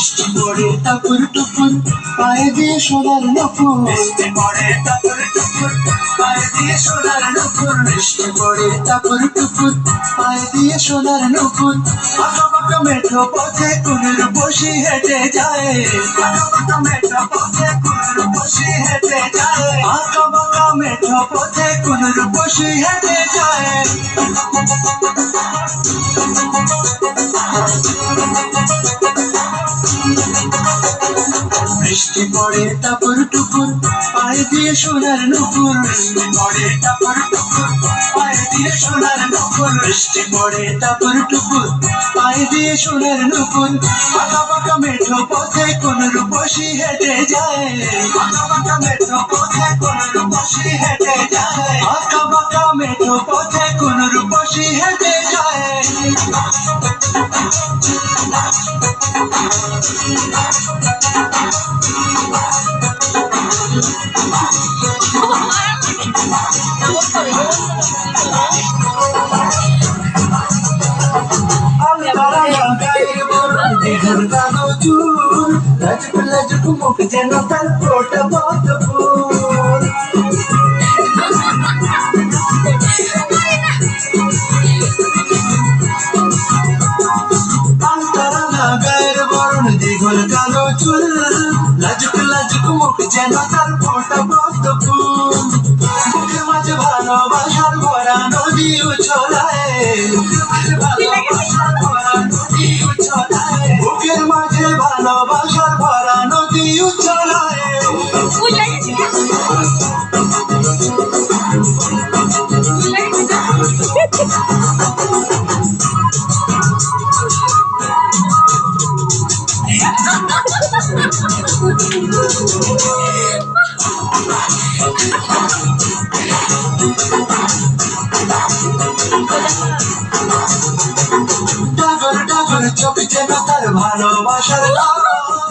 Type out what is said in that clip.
বৃষ্টি পড়ে টাপুর টুপুর পায়ে দিয়ে সোনার নুপুর বৃষ্টি পড়ে টাপুর টুপুর পায়ে দিয়ে সোনার নুপুর বৃষ্টি পড়ে টাপুর টুপুর পায়ে দিয়ে সোনার নুপুর আঁকা বাঁকা মেঠো পথে কুনুর বসি হেঁটে যায় আঁকা বাঁকা মেঠো পথে কুনুর বসি হেঁটে যায় আঁকা বাঁকা মেঠো পথে কুনুর বসি হেঁটে যায় বৃষ্টি পড়ে টাপুর টুপুর পায়ে দিয়ে সোনার নুপুর বৃষ্টি পড়ে টাপুর টুপুর পায়ে দিয়ে সোনার নুপুর বৃষ্টি পড়ে টাপুর টুপুর পায়ে দিয়ে সোনার নুপুর আঁকা বাঁকা মেঠো পথে কুনুর বসি হেঁটে যায় আঁকা বাঁকা মেঠো পথে কুনুর বসি হেঁটে যায় আঁকা বাঁকা মেঠো পথে কুনুর বসি হেঁটে যায় লাজুক মুখ যেন তার ফোটা বদপুর গায়ের বরণ দীঘল কালো চুল লাজুক লাজুক মুখ যেন তার ফোটা বদপুর বুকের মাঝে ভালোবাসার ভরা নদী উছলায় বুকের মাঝে ভালোবাসার ভরা নদী উছলায় ডাগর ডাগর চোখ যেন তার ভালোবাসার